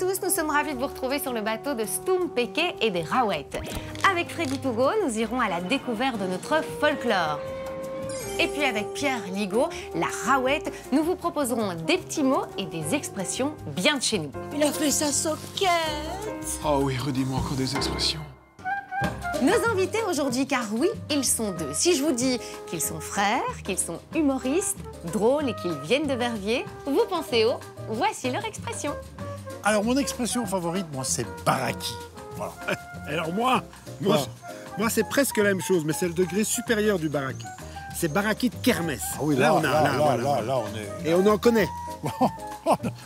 tous, nous sommes ravis de vous retrouver sur le bateau de Stoom Péqué et des Raouettes. Avec Freddy Tougo, nous irons à la découverte de notre folklore. Et puis avec Pierre Ligaud, la Raouette, nous vous proposerons des petits mots et des expressions bien de chez nous. Il a fait sa soquette. Oh oui, redis-moi encore des expressions. Nos invités aujourd'hui, car oui, ils sont deux. Si je vous dis qu'ils sont frères, qu'ils sont humoristes, drôles et qu'ils viennent de Verviers, vous pensez au voici leur expression. Alors, mon expression favorite, moi, c'est baraki. Voilà. Alors moi, c'est presque la même chose, mais c'est le degré supérieur du baraki. C'est baraki de kermesse. Ah oui, là, on est... Et on en connaît.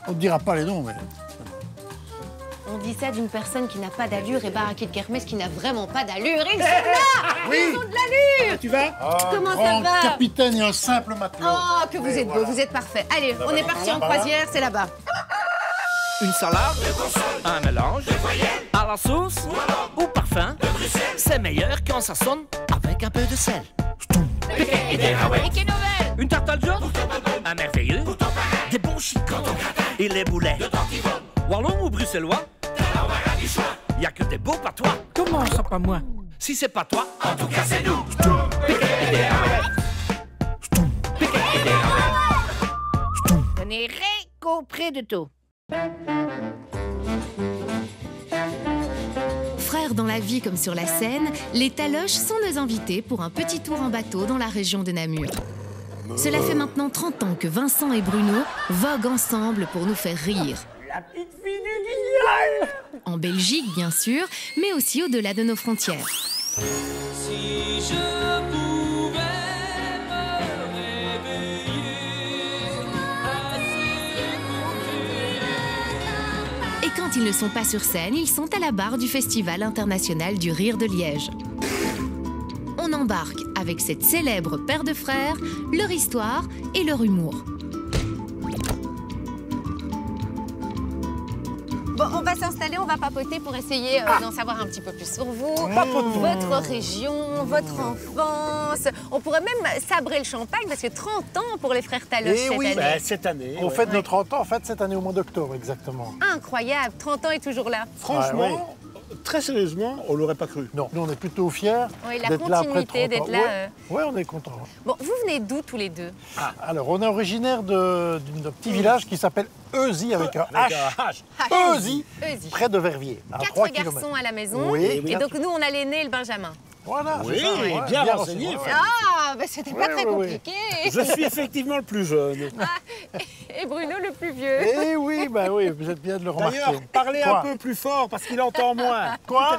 On ne dira pas les noms, mais... On dit ça d'une personne qui n'a pas d'allure et baraki de kermesse qui n'a vraiment pas d'allure. Ils sont là. Oui. Ils ont de l'allure. Tu vas? Comment ça grand va? capitaine et un simple matelot. Oh, que vous êtes beau, vous êtes parfait. Allez, on est parti en croisière, c'est là-bas. Une salade, un mélange, à la sauce ou parfum, c'est meilleur quand ça sonne avec un peu de sel. Et des Raouettes. Une tarte al jaune, un merveilleux, des bons chicots et les boulets. Wallon ou bruxellois, y a que des beaux patois. Comment ça, pas moi? Si c'est pas toi, en tout cas c'est nous. Et des Raouettes. Et des Raouettes. Je n'ai rien compris de tout. Frères dans la vie comme sur la scène, les Taloches sont nos invités pour un petit tour en bateau dans la région de Namur. Cela fait maintenant 30 ans que Vincent et Bruno voguent ensemble pour nous faire rire. La petite fille du Guignol. En Belgique, bien sûr, mais aussi au-delà de nos frontières. Si je pouvais me réveiller assez Et quand ils ne sont pas sur scène, ils sont à la barre du Festival international du rire de Liège. On embarque avec cette célèbre paire de frères, leur histoire et leur humour. Bon, on va s'installer, on va papoter pour essayer d'en savoir un petit peu plus sur vous, votre région, votre enfance. On pourrait même sabrer le champagne parce que 30 ans pour les frères Taloche cette année. Ben, cette année. On fête nos 30 ans, en fait, cette année au mois d'octobre, exactement. Incroyable, 30 ans est toujours là. Franchement, très sérieusement, on l'aurait pas cru. Non, nous, on est plutôt fiers Oui, la d'être là après 30 continuité, ans. d'être là. Oui, on est contents. Bon, vous venez d'où tous les deux? Alors, on est originaire d'un petit village qui s'appelle Eusy, avec un H. Eusy, Eusy. près de Verviers, à 4 3 garçons km. à la maison. Oui, Et donc, nous, on a l'aîné et le Benjamin. Voilà, Oui, c'est ça, ouais. bien renseigné. renseigné. Ah, ben c'était pas Oui, très oui, oui. compliqué. Je suis effectivement le plus jeune. Et Bruno, le plus vieux. Eh oui, bah oui, vous êtes bien de le remarquer. D'ailleurs, parlez Quoi un peu plus fort parce qu'il entend moins. Quoi?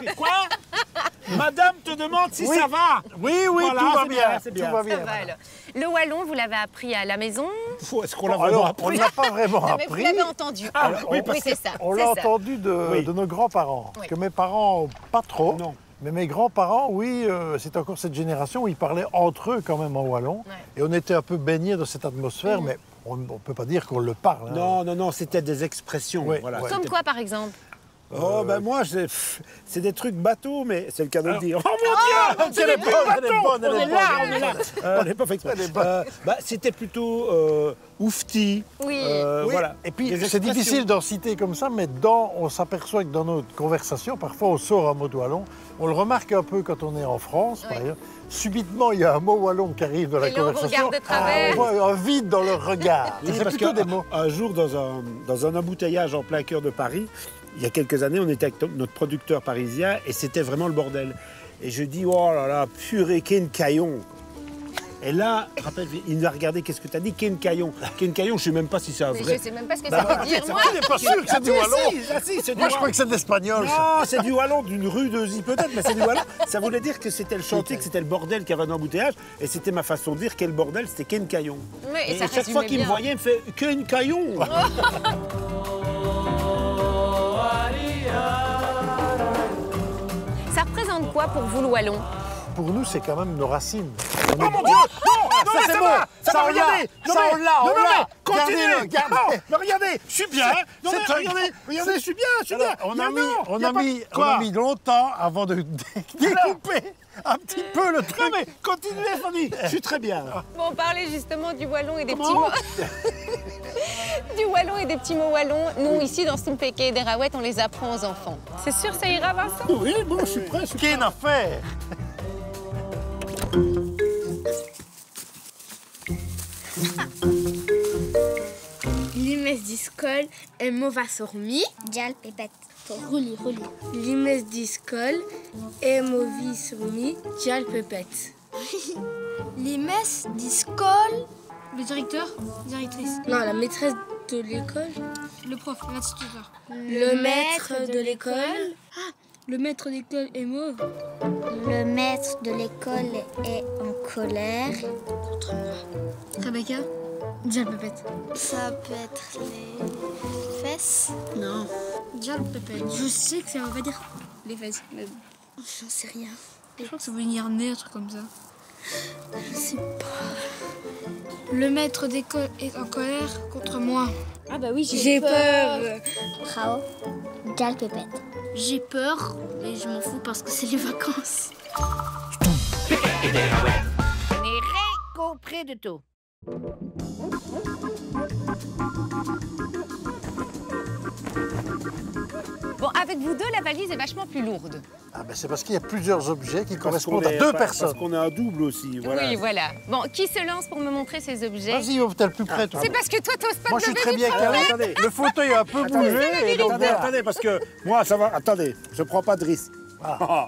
Madame te demande si Oui. ça va. Oui, Voilà, tout va c'est bien, bien, c'est bien. tout va Ça bien. va, alors. Le wallon, vous l'avez appris à la maison. Est-ce qu'on l'a Bon, vraiment alors, appris? on ne l'a pas vraiment Non, mais vous appris. l'avez entendu. oui, oui, c'est ça. On c'est l'a ça. entendu de nos grands-parents. Oui. Que mes parents, pas trop. Non. Mais mes grands-parents, oui, c'est encore cette génération où ils parlaient entre eux quand même en wallon. Ouais. Et on était un peu baignés dans cette atmosphère, mais on ne peut pas dire qu'on le parle. hein. Non, c'était des expressions. Oui, Voilà. ouais. Comme quoi, par exemple? Oh, ben moi, c'est des trucs bateaux, mais c'est le cas de le dire. Oh mon Dieu! elle est bonne, elle est bonne, elle On est est là, bonne. on est là. On n'est pas fait exprès. Elle est bonne. C'était plutôt oufti. Oui. Oui, Voilà. et puis Des c'est expressions. difficile d'en citer comme ça, mais on s'aperçoit que dans notre conversation, parfois on sort un mot de wallon. On le remarque un peu quand on est en France, par Oui. exemple. Subitement, il y a un mot wallon qui arrive dans la Et là, on vous conversation. regarde de travers. On voit un vide dans leur regard. Oui, C'est parce plutôt que des mots. un jour, dans un embouteillage en plein cœur de Paris, il y a quelques années, on était avec notre producteur parisien et c'était vraiment le bordel. Et je dis, oh là là, purée, Ken Caillon. Et là, rappelle, il nous a regardé, qu'est-ce que tu as dit, Ken Caillon. Ken Caillon, je ne sais même pas si c'est un Mais vrai. je sais même pas ce que ça veut dire, moi. Je n'est pas sûr que c'est du wallon. Si, c'est du Moi, je crois que c'est de l'espagnol. ça. Non, c'est du wallon d'une rue de Zy peut-être, mais c'est du wallon. Ça voulait dire que c'était le chantier, que c'était le bordel qu'il y avait dans l'embouteillage. Et c'était ma façon de dire quel bordel, c'était Ken Caillon. Ouais, et ça chaque fois résumait qu'il me bien. voyait, il me fait Ken Caillon. Ça représente quoi pour vous, le wallon? Pour nous, c'est quand même nos racines. Oh mon Dieu! Non, ça, mais c'est ça bon. va! Ça Ça, va, on l'a. regardez! Ça, on l'a, on non, l'a. mais continuez! Gardez-le, Non, gardez. mais regardez! Je suis bien! Non, mais C'est un- regardez, je suis bien, je suis bien! Alors, on a Mais non, on y a a pas- mis Quoi? longtemps avant de découper un petit peu le Non, truc. mais continuez, Fanny! Je suis très bien. Bon, on parlait justement du wallon et des Comment petits mots. Du wallon et des petits mots wallons. Nous, ici, dans Stoom Péké et des Raouettes, on les apprend aux enfants. C'est sûr, ça ira, Vincent? Oui, bon, je suis prêt, je suis prêt. Qu'une affaire. Limes discol et movasormi. Dial pépette. Rouli. Limes discol et movisormi. Dial pépette. Limes discol. Le directeur? Directrice. Non, la maîtresse de l'école. Le prof, l'instituteur. Le maître de l'école. Ah, le maître d'école est mauve. Le maître de l'école est en colère. Contre moi. Rebecca? Dial pépette. Ça peut être les fesses. Non. Dial pépette. Je sais que ça va pas dire les fesses, mais J'en sais rien. je crois que ça veut dire nez, un truc comme ça. Je sais pas. Le maître d'école est en colère contre moi. Ah bah oui, J'ai peur. Bravo. Dial pépette. J'ai peur, mais je m'en fous parce que c'est les vacances. On est compris de tout. Bon, avec vous deux, la valise est vachement plus lourde. Ah ben c'est parce qu'il y a plusieurs objets qui Parce correspondent qu'on à est- deux parce personnes. qu'on a un double aussi, voilà. Oui, voilà. Bon, qui se lance pour me montrer ces objets? Vas-y, t'es le plus près, toi. C'est parce que toi, t'oses pas Moi, te je suis lever très vite, bien ça. calé. Attendez. Le fauteuil a un peu bougé. Et donc, Attendez, voilà. attendez, parce que moi, ça va. Attendez, je prends pas de risque. Oh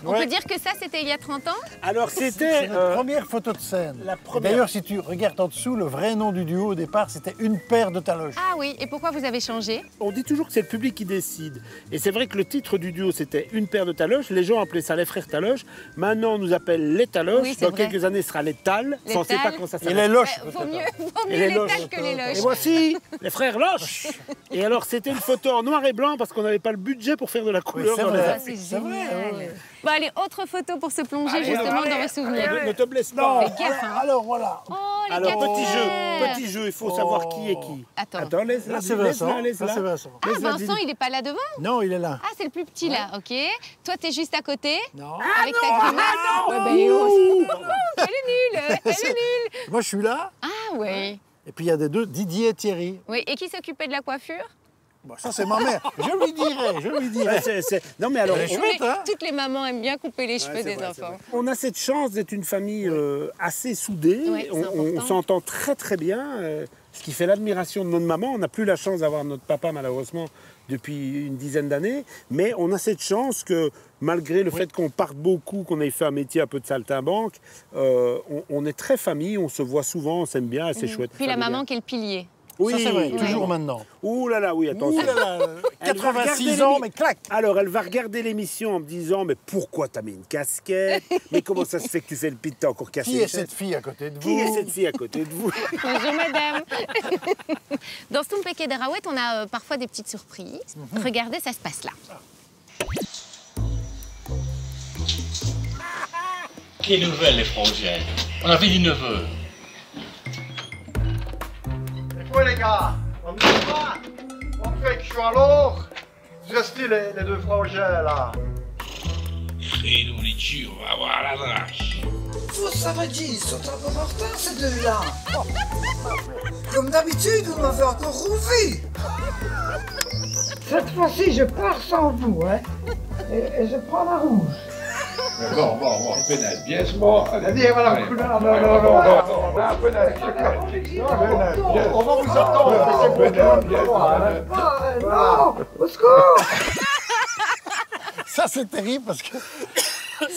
On Ouais. peut dire que ça, c'était il y a 30 ans? Alors, C'est c'était. notre première photo de scène. la première. D'ailleurs, si tu regardes en dessous, le vrai nom du duo au départ, c'était Une paire de taloches. Ah oui, et pourquoi vous avez changé? On dit toujours que c'est le public qui décide. Et c'est vrai que le titre du duo, c'était Une paire de taloches. Les gens appelaient ça les frères Taloches. Maintenant, on nous appelle les Taloches. Oui, c'est Dans vrai. quelques années, ce sera les Tal. Les On ne sait pas Tal. quand ça Et s'appelle. les loches. Vaut peut-être. mieux, Et les les loches. tales que les Et loches. voici les frères Loches. Et alors, c'était une photo en noir et blanc parce qu'on n'avait pas le budget pour faire de la Oui, couleur. c'est dans les vrai. affiches. C'est C'est vrai, génial. ouais. Bon, allez, autre photo pour se plonger Allez, justement allez, dans vos souvenirs. Ne te blesse Non, pas. Fais gaffe, hein. alors voilà. Oh, les Alors, quatre frères. petit jeu, il faut savoir qui est qui. Attends. Laisse-la, Là, c'est Vincent. laisse-la, Là, laisse-la. c'est Vincent. Ah, Laisse-la, Vincent, dis- il est pas là devant? Non, il est là. Ah, c'est le plus petit là, ok. Toi, t'es juste à côté. Non. Avec ta grimace. Ouais, bah, oh, elle est nulle, elle est nulle. Moi, je suis là. Ah, ouais. Et puis, il y a des deux, Didier et Thierry. Oui, et qui s'occupait de la coiffure? Bon, ça, c'est ma mère. Je lui dirai. Ouais, non, mais alors, Elle est chouette, hein. Toutes les mamans aiment bien couper les cheveux c'est des vrai, c'est enfants. vrai. On a cette chance d'être une famille assez soudée. Ouais, c'est on important. s'entend très très bien, ce qui fait l'admiration de notre maman. On n'a plus la chance d'avoir notre papa malheureusement depuis une dizaine d'années, mais on a cette chance que malgré le fait qu'on parte beaucoup, qu'on ait fait un métier un peu de saltimbanque, on est très famille, on se voit souvent, on s'aime bien et c'est chouette. Puis la familial. maman qui est le pilier. Oui, Ça, c'est vrai, oui. toujours maintenant. Ouh là là, oui, attention. Ouh là là, Elle va 86 regarder ans, les- mais clac. Alors, elle va regarder l'émission en me disant mais pourquoi t'as mis une casquette? Mais comment ça se fait que tu fais le pit, t'as encore cassé Qui une est chaise cette fille à côté de vous? Qui est cette fille à côté de vous? Bonjour madame. Dans Stoom Péké des Raouettes, on a parfois des petites surprises. Regardez, ça se passe là. Quelle nouvelle, les frangins? On a fait du neveu. C'est quoi les gars? On ne dit pas? On fait que je suis à l'or? Vous restez les deux frangins là. Fredo, les dieux, on va avoir la drache. Vous savez dit, ils sont un peu mortels ces deux-là. Comme d'habitude, vous m'avez encore rouvé. Cette fois-ci, je pars sans vous, hein. Et je prends la rouge. Bon, pénètre bien ce mort. Allez, voilà, non, un peu on va vous attendre, mais c'est bon. Non, au secours. Ça, c'est terrible parce que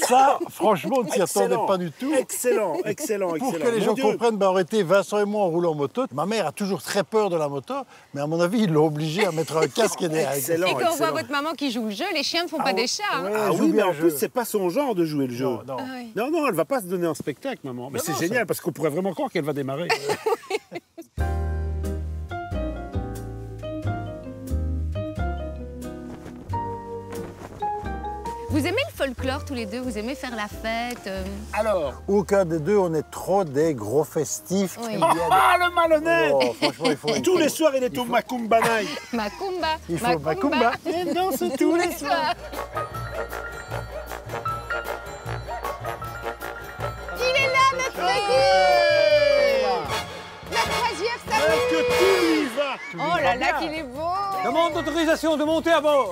ça, franchement, on ne s'y attendait pas du tout. Excellent. Pour que les Mon gens Dieu. comprennent, ben, arrêtez, Vincent et moi, en roulant en moto. Ma mère a toujours très peur de la moto, mais à mon avis, ils l'ont obligé à mettre un casque et des Excellent. Et quand on voit excellent. votre maman qui joue le jeu, les chiens ne font pas des chats. hein. Ah Elle joue oui, mais bien en le jeu. plus, c'est pas son genre de jouer le jeu. Non. Ah oui. Non, elle va pas se donner en spectacle, maman. Mais Non, c'est non, génial parce qu'on pourrait vraiment croire qu'elle va démarrer. Vous aimez le folklore tous les deux? Vous aimez faire la fête? Alors, Aucun des deux, on est trop des gros festifs. Oui. qui viennent- ah, le malhonnête! Oh, franchement, il faut... Tous les soirs, il est au Macumba Night. Macumba. Il faut Macumba. Il danse tous les soirs. Il est là, notre Freddy! La croisière s'amuse! Que tout lui va. Oh là là, qu'il est beau! Demande d'autorisation de monter à bord.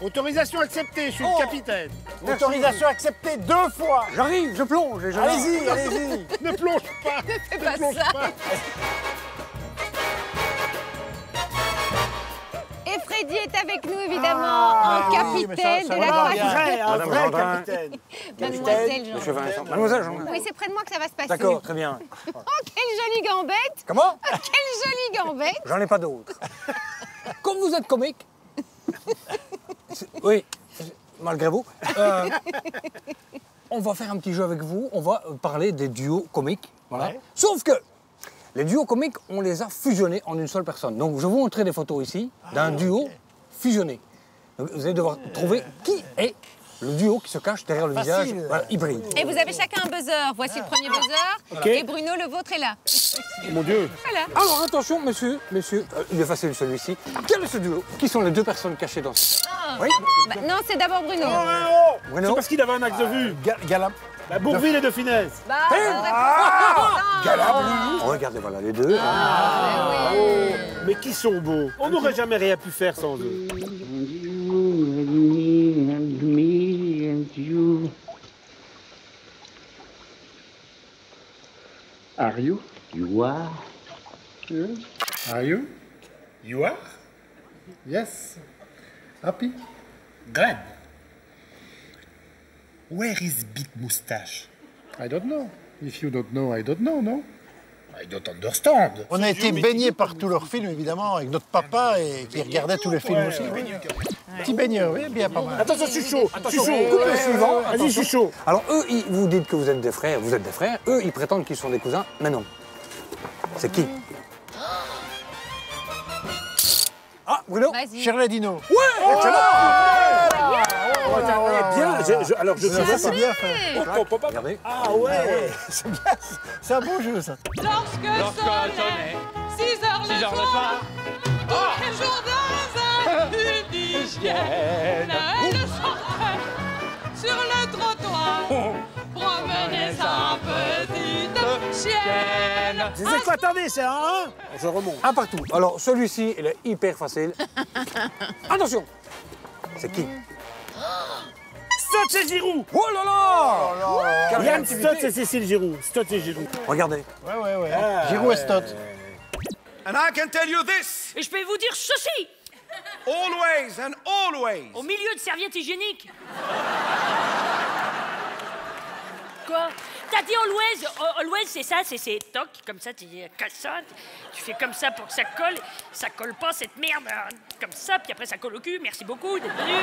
Autorisation acceptée, je suis le capitaine. Autorisation acceptée 2 fois. J'arrive, je plonge. Et je Allez-y, allez-y. Ne plonge pas. Fais pas ça! Et Freddy est avec nous, évidemment, en capitaine de la croisière. Un vrai capitaine. Mademoiselle Jean. Monsieur Vincent. Mademoiselle Jean. Oui, c'est près de moi que ça va se passer. D'accord, très bien. Oh, quelle jolie gambette! Comment? Quelle jolie gambette! J'en ai pas d'autres. Comme vous êtes comique, oui, malgré vous, on va faire un petit jeu avec vous. On va parler des duos comiques. Voilà. Ouais. Sauf que les duos comiques, on les a fusionnés en une seule personne. Donc, je vais vous montrer des photos ici d'un duo fusionné. Donc, vous allez devoir trouver qui est le duo qui se cache derrière le visage. Voilà, il brille. Et vous avez chacun un buzzer. Voici le premier buzzer. Ok. Et Bruno, le vôtre est là. Mon Dieu. Voilà. Alors attention, monsieur, il est facile celui-ci. Quel est ce duo? Qui sont les deux personnes cachées dans ce... Oui. Bah, non, c'est d'abord Bruno. Bruno. C'est parce qu'il avait un axe de vue. Galam. La Bourville et de finesse. Bah, Regardez, voilà les deux. Mais qui sont beaux. On n'aurait jamais rien pu faire sans eux. Are you? You are? Are you? You are? Yes. Happy? Glad. Where is Big Moustache? I don't know. If you don't know, I don't know, no? I don't understand. On a été baignés par tous leurs films, évidemment, avec notre papa et qui regardait tous les films aussi. Petit baigneur, oui, bien pas mal. Attention, je suis chaud. Attention, coupe le suivant. Vas-y, je suis chaud. Alors eux, vous dites que vous êtes des frères, Eux, ils prétendent qu'ils sont des cousins, mais non. C'est qui? Ah, Bruno? Vas-y. Shirley Dino. Ouais, excellent. Bien, alors je Ça, c'est bien fait. Regardez. Ah ouais. C'est bien. C'est un beau jeu, ça. Lorsque sonnait 6 heures le soir, tous les jours dans un but d'hygiène, elle sortait sur le trottoir, promenait sa petite chienne. C'est quoi? Attendez, c'est un 1. Je remonte. Un partout. Alors celui-ci, il est hyper facile. Attention. C'est qui? Stott et Giroud. Oh là là! Yann Stott et Cécile Giroud. Stott et Giroud. Regardez. Ouais. Giroud et Stott. And I can tell you this. Et je peux vous dire ceci. Always and always. Au milieu de serviettes hygiéniques. Quoi? T'as dit always? Always, c'est ça, c'est toc, comme ça, tu colles ça, tu fais comme ça pour que ça colle pas cette merde, comme ça, puis après ça colle au cul, merci beaucoup d'être venu.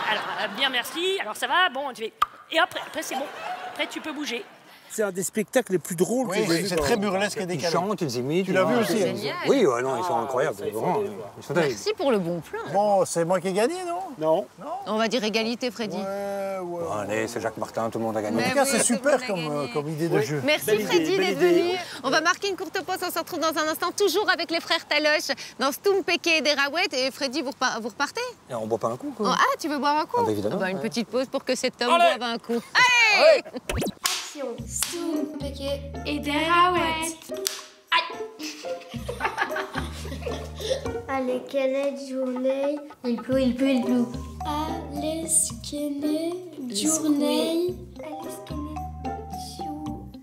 Alors, bien merci, alors ça va, bon, tu fais... Et après c'est bon, après tu peux bouger. C'est un des spectacles les plus drôles que j'ai Oui, vu. c'est très burlesque et Ils décalé. chantent, ils imitent. Tu l'as vu aussi? Génial. Oui, ouais, non, ils sont incroyables. Vraiment, ils sont terribles. Merci pour le bon plan. Bon, c'est moi qui ai gagné, non? Non. On va dire égalité, Freddy. Ouais. Bon, allez, c'est Jacques Martin, tout le monde a gagné. En tout cas, c'est super comme idée de jeu. Merci Belle idée, Freddy belle d'être idée. venu. On va marquer une courte pause, on se retrouve dans un instant, toujours avec les frères Taloche, dans Stoum, Péké et des Raouettes. Et Freddy, vous repartez? Et on boit pas un coup, Oh, quoi. ah, tu veux boire un coup? Ah, bah, évidemment, Une ouais. petite pause pour que cet homme Allez. boive un coup. Allez! Stoum, Péké et des Raouettes. Allez, quelle est journée? Il pleut. Allez, skinner, journée.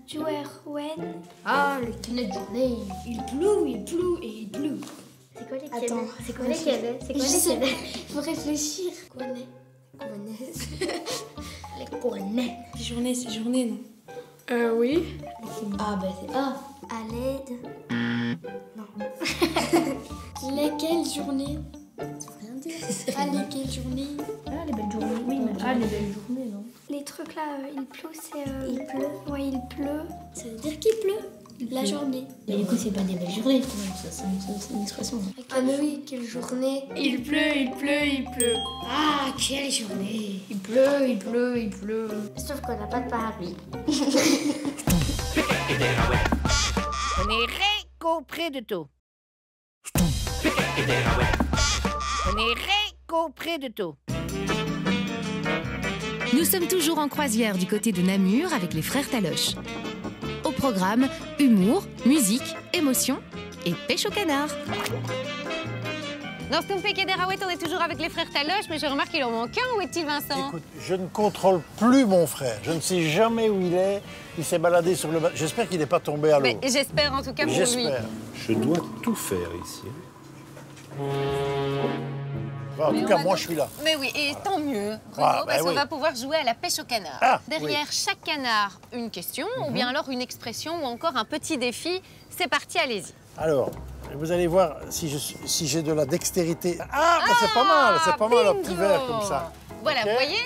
Jouerwen. Ah, le canet de journée. Il pleut. C'est quoi les Attends, quenets? C'est quoi les quenets? C'est quoi Je les sais pas, quenets? il faut réfléchir. Les cornets. Journée, c'est journée, non? Oui. Ah, bah c'est A. À l'aide. Lesquelles journées? Ça veut rien dire. Ah, lesquelles journées? Ah, les belles journées. Oui, mais les belles journées, non? Les trucs là, il pleut, c'est. Il pleut? Ouais, il pleut. Ça veut dire qu'il pleut. La journée. Mais du coup, c'est pas des belles journées. Ça, c'est une expression. Ah mais oui, quelle journée. Il pleut, il pleut, il pleut. Ah, quelle journée. Il pleut, il pleut, il pleut. Sauf qu'on n'a pas de parapluie. On est réco près de tout. On est réco près de tout. Nous sommes toujours en croisière du côté de Namur avec les frères Taloche. Au programme, humour, musique, émotion et pêche au canard. Dans Stoom Péké des Raouettes, on est toujours avec les frères Taloche, mais je remarque qu'il en manque un. Où est-il, Vincent? Écoute, je ne contrôle plus mon frère. Je ne sais jamais où il est. Il s'est baladé sur le bateau. J'espère qu'il n'est pas tombé à l'eau. J'espère en tout cas pour lui. J'espère. Je dois tout faire ici. Enfin, en tout cas, moi, je suis là. Mais oui, et tant mieux, Bruno, parce qu'on va pouvoir jouer à la pêche au canard. Derrière chaque canard, une question, ou bien alors une expression, ou encore un petit défi. C'est parti, allez-y. Alors, vous allez voir si j'ai de la dextérité. C'est pas mal, un petit verre comme ça. Voilà, vous voyez?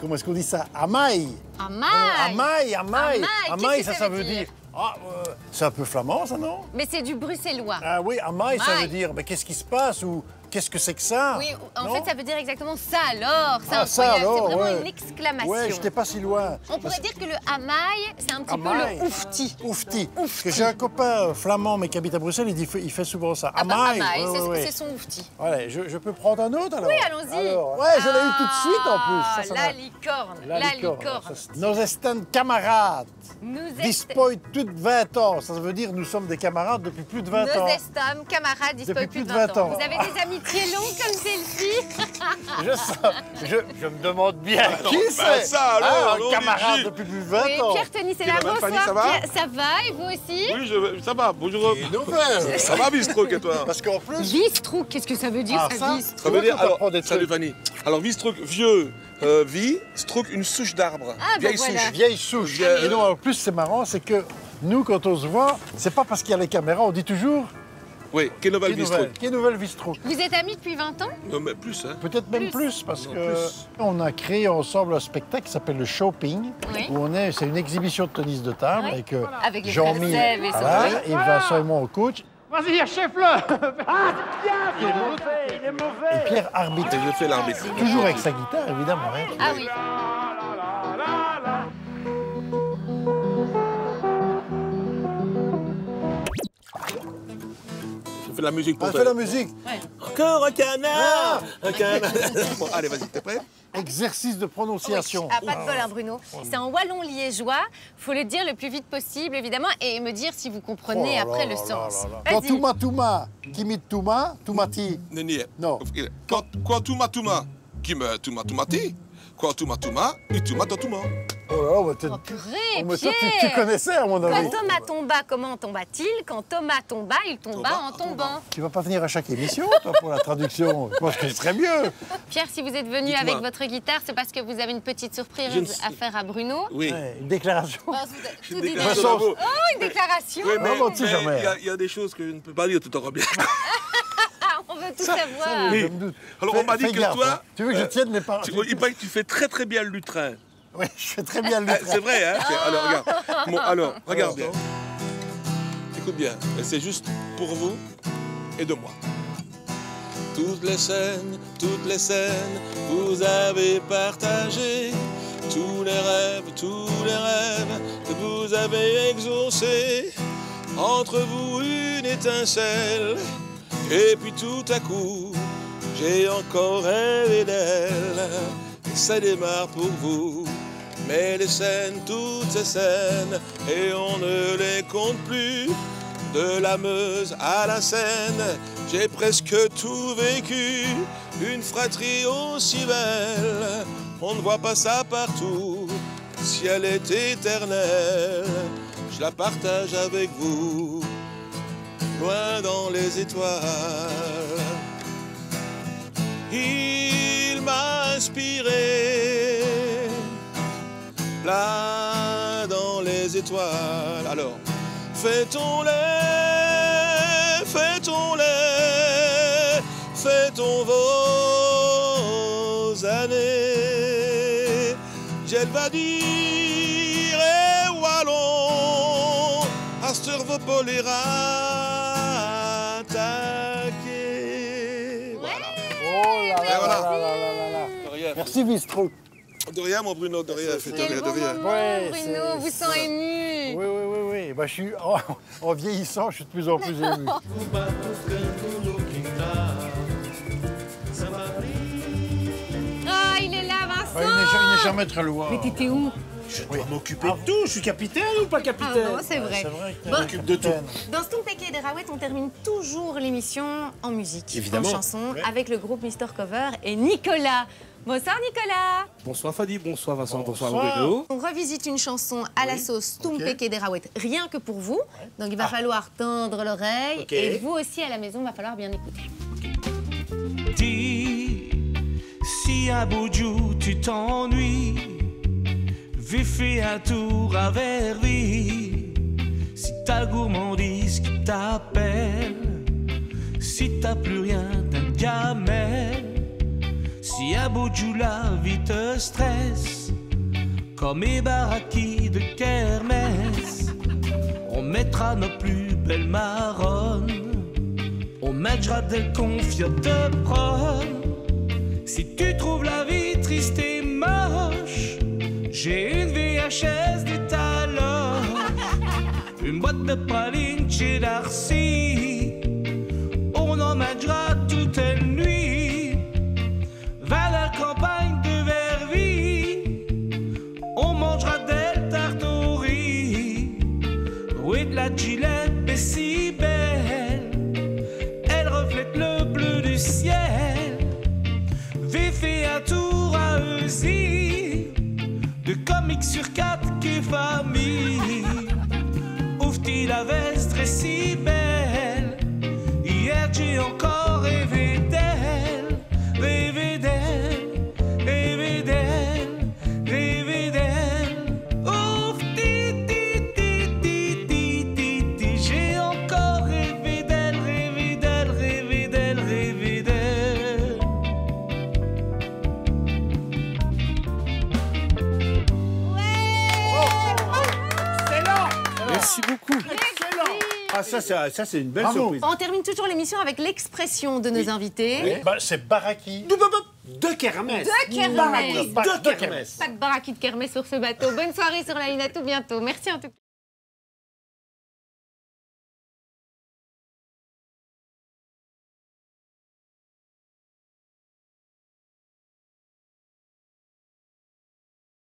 Comment est-ce qu'on dit ça? Amaille. Amaille. Amaille, ça veut dire... c'est un peu flamand, ça, non? Mais c'est du bruxellois. Ah oui, amaille, ça veut dire, mais qu'est-ce qui se passe ou qu'est-ce que c'est que ça? Oui, en fait, ça veut dire exactement ça alors. Ça alors, c'est vraiment une exclamation. Ouais, j'étais pas si loin. On pourrait dire que le amaille, c'est un petit peu le oufti. Oufti. Parce que j'ai un copain flamand, mais qui habite à Bruxelles, il fait souvent ça. Amaille. C'est son oufti. Voilà, je peux prendre un autre alors? Oui, allons-y. Ouais, je l'ai eu tout de suite en plus. La licorne. La licorne. Nos estan camarades. Dispoy toutes 20 ans. Ça veut dire nous sommes des camarades depuis plus de 20 ans. Nos estam camarades dispoy plus de 20 ans. Vous avez des amitiés longues comme celle-ci? Je me demande bien qui c'est. Un camarade depuis plus de 20 ans. Pierre Tony, c'est là. Bonsoir. Ça va, et vous aussi? Oui, ça va. Bonjour. Ça va, Vistrouk, et toi? Parce qu'en plus... Vistrouk, qu'est-ce que ça veut dire, ça, Vistrouk? Ça veut dire, salut Fanny. Alors, Vistrouk, vieux, vie, Strouk, une souche d'arbre. Vieille souche. Et non, en plus, c'est marrant, c'est que nous, quand on se voit, c'est pas parce qu'il y a les caméras, on dit toujours... Oui, quelle nouvelle Vistrouk. Quelle nouvelle Vistrouk. Vous êtes amis depuis 20 ans? Non, mais plus, hein. Peut-être même plus, parce qu'on a créé ensemble un spectacle qui s'appelle le Shopping, où c'est une exhibition de tennis de table avec Jean-Mi et Vincent et moi au coach. Vas-y, chef-le. Il est mauvais. Et Pierre arbitre. Et je fais l'arbitre. Toujours avec sa guitare, évidemment. Ah oui. Je fais la musique pour toi. Fais la musique. Encore un canard. Un canard. Bon, allez, vas-y, t'es prêt? Exercice de prononciation. Ah, pas de bol, hein, Bruno. C'est en wallon liégeois. Faut le dire le plus vite possible, évidemment, et me dire si vous comprenez après le sens. Quand Touma, Kimi Touma, Toumati. Non. Quand Touma, Kimi Toumati. Quand Touma, et Touma. Oh là là, Pierre. Tu connaissais, à mon avis. Quand Thomas tomba, comment tomba-t-il? Quand Thomas tomba, il tomba en tombant. Tu vas pas venir à chaque émission, toi, pour la traduction? Je pense que ce serait mieux. Pierre, si vous êtes venu avec votre guitare, c'est parce que vous avez une petite surprise à faire à Bruno. Oui. Une déclaration. Une déclaration. Oh, une déclaration. Oui, mais il y a des choses que je ne peux pas dire tout en bien. On veut tout savoir. Oui. Alors, on m'a dit que toi... Tu veux que je tienne les paroles? Il paraît que tu fais très très bien le lutrin. Oui, je fais très bien le lutrin. C'est vrai, hein? Alors, regarde. Bon, alors, regarde bien. Écoute bien. C'est juste pour vous et de moi. Toutes les scènes, vous avez partagé. Tous les rêves que vous avez exaucés. Entre vous, une étincelle. Et puis tout à coup, j'ai encore rêvé d'elle. Et ça démarre pour vous. Mais les scènes, toutes ces scènes, et on ne les compte plus. De la Meuse à la Seine, j'ai presque tout vécu. Une fratrie aussi belle, on ne voit pas ça partout. Si elle est éternelle, je la partage avec vous. Loin dans les étoiles, il m'a inspiré, là dans les étoiles. Alors, fêtons vos années. J'elle va dire, et wallon, pas sur vos polérates attaqués. Voilà. Oh là là, voilà. là, là, là, là, là. De rien. Merci Bistrot. De rien, mon Bruno, de rien. Quel beau moment, Ouais, Bruno, vous sent ému. Oui, oui, oui, oui. Bah, je suis, en vieillissant, je suis de plus en plus ému. Ah, il est là, Vincent. Bah, il n'est jamais très loin. Mais t'étais où? Je dois m'occuper de tout. Je suis capitaine ou pas capitaine? Ah non, c'est vrai. que Bon. Je m'occupe de tout. Dans Stomp Péké et des Raouettes, on termine toujours l'émission en musique, Évidemment. en chanson, Ouais. avec le groupe Mister Cover et Nicolas. Bonsoir Nicolas. Bonsoir Fadi, bonsoir Vincent, bonsoir Bonsoir. Bruno. On revisite une chanson à la sauce Stomp Péké et des Raouettes, rien que pour vous. Donc il va falloir tendre l'oreille. Ok. Et vous aussi à la maison, il va falloir bien écouter. Dis, si à Boudjou tu t'ennuies, vais faire un tour à Verviers. Si t'as gourmandise qui t'appelle, si t'as plus rien d'un gamelle, si à Boudjou la vie te stresse, comme les baraquis de kermesse, on mettra nos plus belles marronnes, on mettra des confiottes de prône. Si tu trouves la vie triste et moche, j'ai une VHS des talons, une boîte de pralines chez Darcy, on en mangera toute une nuit. Va la campagne de Verviers, on mangera des tartes au riz. Oui, de la Gillette est si belle, elle reflète le bleu du ciel. Vais faire un tour à Eusie, de comics sur 4 qui famille. Ouvre-t-il la veste est si belle, hier j'ai encore rêvé d'elle, rêvé d'elle, rêvé d'elle, rêvé d'elle. Ouvre-ti-ti-ti-ti-ti-ti, j'ai encore rêvé d'elle, rêvé d'elle, rêvé d'elle, rêvé d'elle. Merci beaucoup. Ah, ça c'est une belle Bravo. surprise. On termine toujours l'émission avec l'expression de nos invités. Bah, c'est baraki. De kermesse. De kermesse. De kermesse. Pas de baraki de kermesse sur ce bateau. Bonne soirée sur la ligne, à tout bientôt. Merci en tout cas.